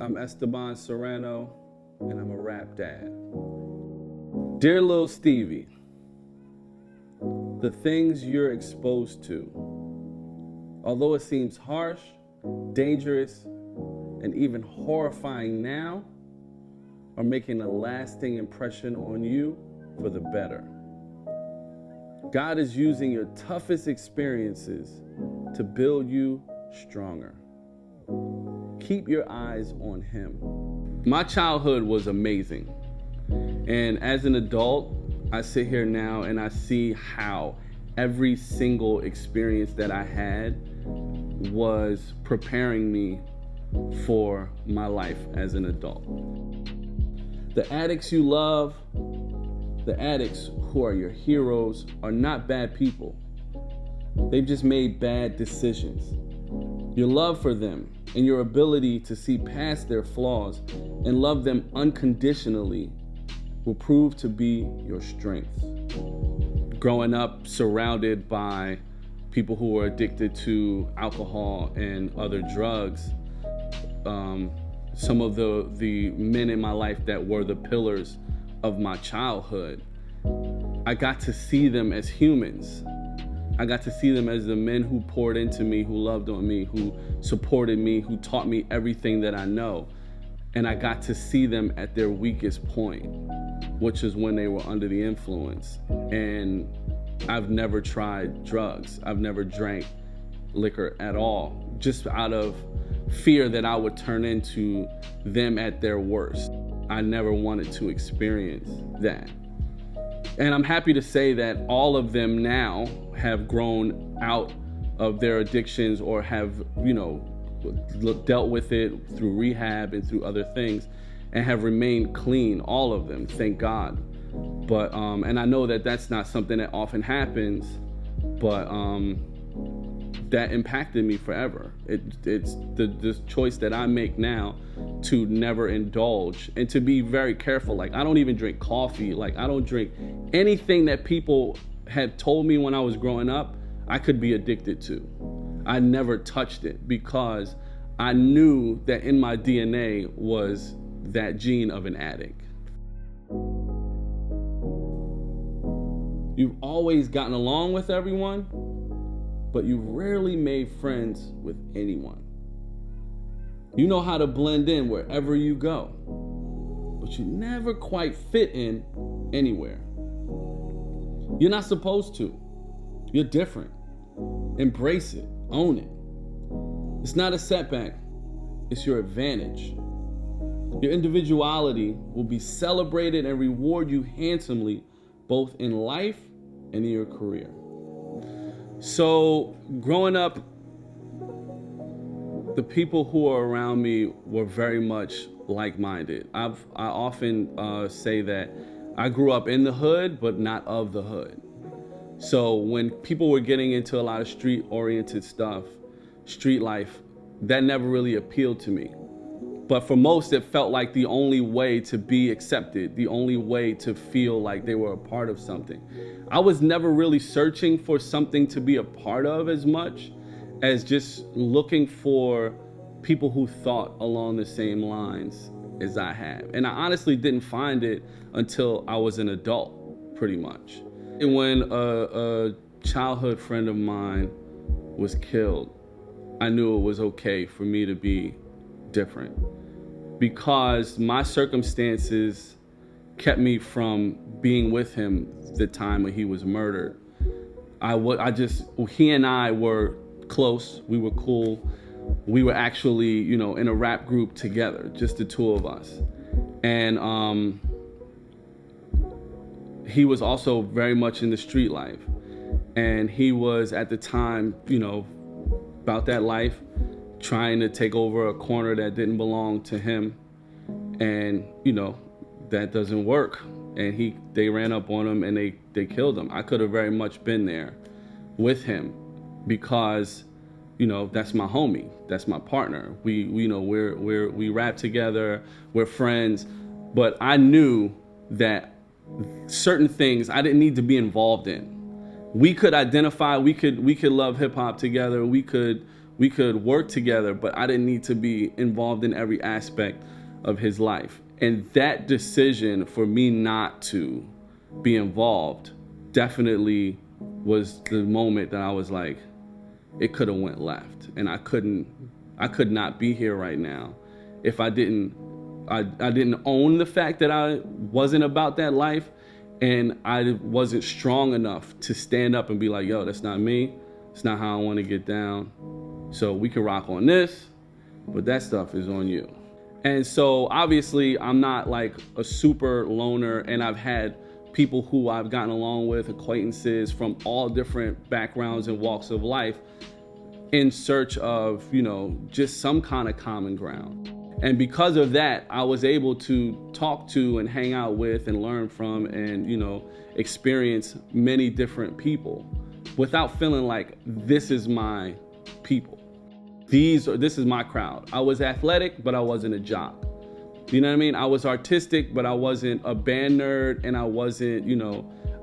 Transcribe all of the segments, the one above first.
I'm Esteban Serrano, and I'm a rap dad. Dear Lil Stevie, the things you're exposed to, although it seems harsh, dangerous, and even horrifying now, are making a lasting impression on you for the better. God is using your toughest experiences to build you stronger. Keep your eyes on Him. My childhood was amazing. And as an adult, I sit here now and I see how every single experience that I had was preparing me for my life as an adult. The addicts you love, the addicts who are your heroes, are not bad people. They've just made bad decisions. Your love for them and your ability to see past their flaws and love them unconditionally will prove to be your strength. Growing up surrounded by people who are addicted to alcohol and other drugs, some of the men in my life that were the pillars of my childhood, I got to see them as humans. I got to see them as the men who poured into me, who loved on me, who supported me, who taught me everything that I know. And I got to see them at their weakest point, which is when they were under the influence. And I've never tried drugs. I've never drank liquor at all, just out of fear that I would turn into them at their worst. I never wanted to experience that. And I'm happy to say that all of them now have grown out of their addictions or have, dealt with it through rehab and through other things and have remained clean, all of them, thank God. But, and I know that that's not something that often happens, but that impacted me forever. It's the choice that I make now to never indulge and to be very careful. Like, I don't even drink coffee. Like, I don't drink anything that people had told me when I was growing up I could be addicted to. I never touched it because I knew that in my DNA was that gene of an addict. You've always gotten along with everyone, but you rarely made friends with anyone. You know how to blend in wherever you go, but you never quite fit in anywhere. You're not supposed to. You're different. Embrace it. Own it. It's not a setback. It's your advantage. Your individuality will be celebrated and reward you handsomely, both in life and in your career. So growing up, the people who are around me were very much like-minded. I often say that I grew up in the hood, but not of the hood. So when people were getting into a lot of street-oriented stuff, street life, that never really appealed to me. But for most, it felt like the only way to be accepted, the only way to feel like they were a part of something. I was never really searching for something to be a part of as much as just looking for people who thought along the same lines as I have. And I honestly didn't find it until I was an adult, pretty much. And when a childhood friend of mine was killed, I knew it was okay for me to be different, because my circumstances kept me from being with him the time when he was murdered. He and I were close, we were cool. We were actually, in a rap group together, just the two of us. And he was also very much in the street life. And he was at the time, about that life, trying to take over a corner that didn't belong to him. And, that doesn't work. And they ran up on him and they killed him. I could have very much been there with him because, that's my homie. That's my partner. We rap together, we're friends. But I knew that certain things I didn't need to be involved in. We could identify, we could love hip hop together. We could We could work together, but I didn't need to be involved in every aspect of his life. And that decision for me not to be involved definitely was the moment that I was like, it could have went left. And I could not be here right now if I didn't own the fact that I wasn't about that life, and I wasn't strong enough to stand up and be like, yo, that's not me. It's not how I want to get down. So we can rock on this, but that stuff is on you. And so obviously I'm not like a super loner, and I've had people who I've gotten along with, acquaintances from all different backgrounds and walks of life, in search of, just some kind of common ground. And because of that, I was able to talk to and hang out with and learn from and, experience many different people without feeling like this is my people. This is my crowd. I was athletic, but I wasn't a jock. You know what I mean? I was artistic, but I wasn't a band nerd, and I wasn't,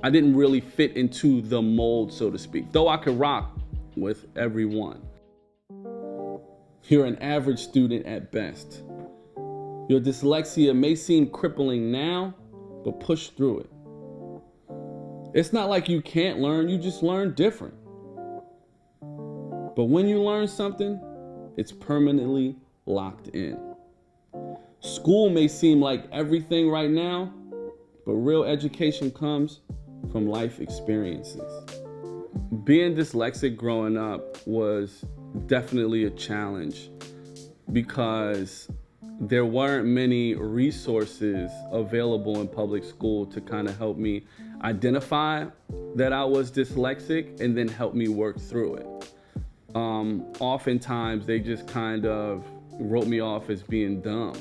I didn't really fit into the mold, so to speak, though I could rock with everyone. You're an average student at best. Your dyslexia may seem crippling now, but push through it. It's not like you can't learn, you just learn different. But when you learn something, it's permanently locked in. School may seem like everything right now, but real education comes from life experiences. Being dyslexic growing up was definitely a challenge because there weren't many resources available in public school to kind of help me identify that I was dyslexic and then help me work through it. Oftentimes they just kind of wrote me off as being dumb.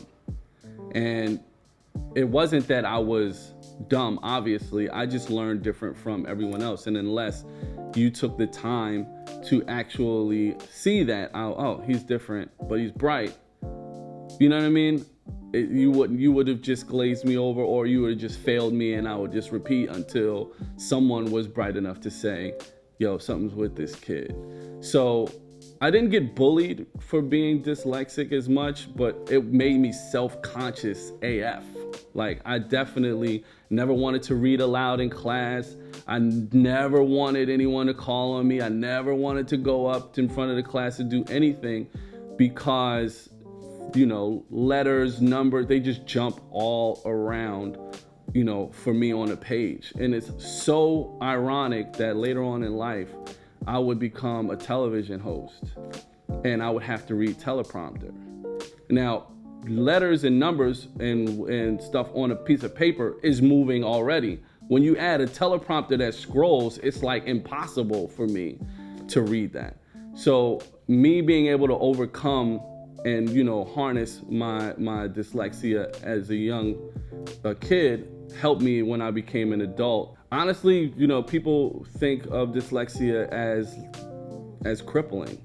And it wasn't that I was dumb, obviously. I just learned different from everyone else. And unless you took the time to actually see that, oh, he's different, but he's bright. You know what I mean? You would have just glazed me over, or you would have just failed me, and I would just repeat until someone was bright enough to say, yo, something's with this kid. So I didn't get bullied for being dyslexic as much, but it made me self-conscious AF. Like, I definitely never wanted to read aloud in class. I never wanted anyone to call on me. I never wanted to go up in front of the class and do anything because, letters, numbers, they just jump all around, for me on a page. And it's so ironic that later on in life, I would become a television host and I would have to read teleprompter. Now, letters and numbers and stuff on a piece of paper is moving already. When you add a teleprompter that scrolls, it's like impossible for me to read that. So me being able to overcome and, harness my dyslexia as a young kid helped me when I became an adult. Honestly, people think of dyslexia as crippling.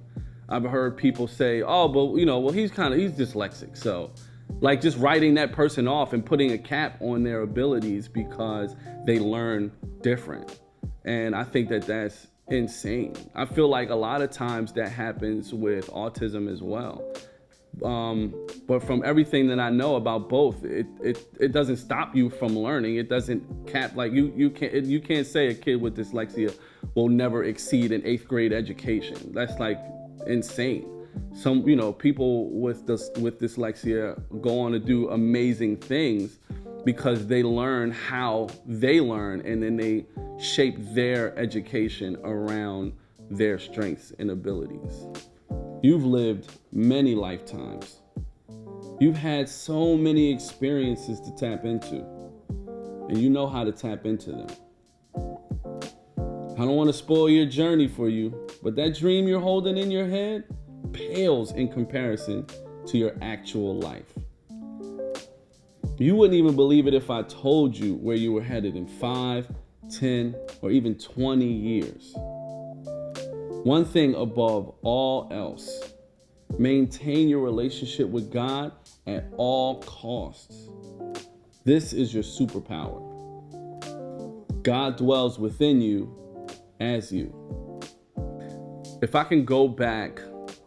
I've heard people say, oh, but he's dyslexic. So like just writing that person off and putting a cap on their abilities because they learn different. And I think that that's insane. I feel like a lot of times that happens with autism as well. But from everything that I know about both, it doesn't stop you from learning. It doesn't cap, like you can't say a kid with dyslexia will never exceed an 8th grade education. That's like insane. Some people with dyslexia go on to do amazing things because they learn how they learn, and then they shape their education around their strengths and abilities. You've lived many lifetimes. You've had so many experiences to tap into, and you know how to tap into them. I don't want to spoil your journey for you, but that dream you're holding in your head pales in comparison to your actual life. You wouldn't even believe it if I told you where you were headed in 5, 10, or even 20 years. One thing above all else, maintain your relationship with God at all costs. This is your superpower. God dwells within you as you. If I can go back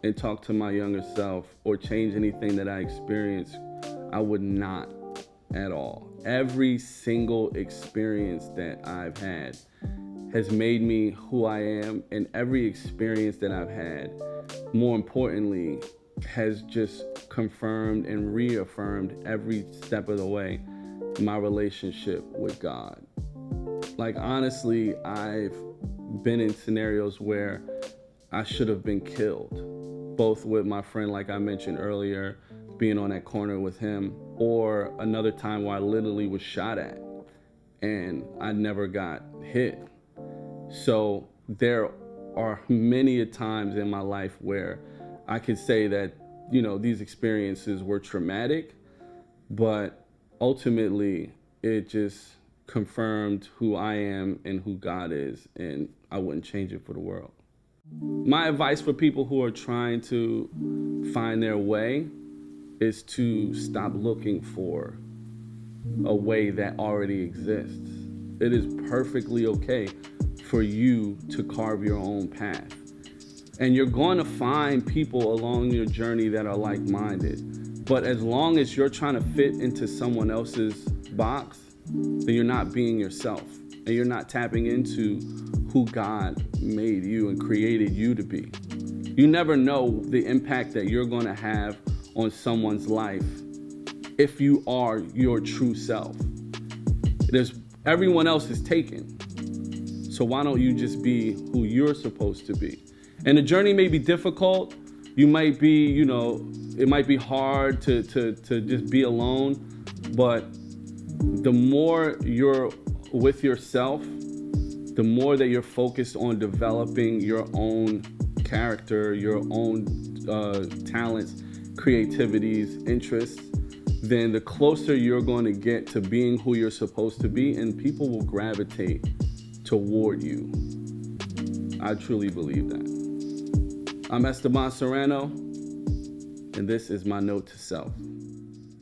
and talk to my younger self or change anything that I experienced, I would not at all. Every single experience that I've had has made me who I am, and every experience that I've had, more importantly, has just confirmed and reaffirmed every step of the way my relationship with God. Like, honestly, I've been in scenarios where I should have been killed, both with my friend, like I mentioned earlier, being on that corner with him, or another time where I literally was shot at and I never got hit. So there are many times in my life where I could say that, these experiences were traumatic, but ultimately it just confirmed who I am and who God is, and I wouldn't change it for the world. My advice for people who are trying to find their way is to stop looking for a way that already exists. It is perfectly okay for you to carve your own path. And you're going to find people along your journey that are like-minded. But as long as you're trying to fit into someone else's box, then you're not being yourself. And you're not tapping into who God made you and created you to be. You never know the impact that you're going to have on someone's life if you are your true self. Everyone else is taken. So why don't you just be who you're supposed to be? And the journey may be difficult. You might be, it might be hard to just be alone. But the more you're with yourself, the more that you're focused on developing your own character, your own talents, creativities, interests, then the closer you're going to get to being who you're supposed to be, and people will gravitate toward you. I truly believe that. I'm Esteban Serrano, and this is my note to self.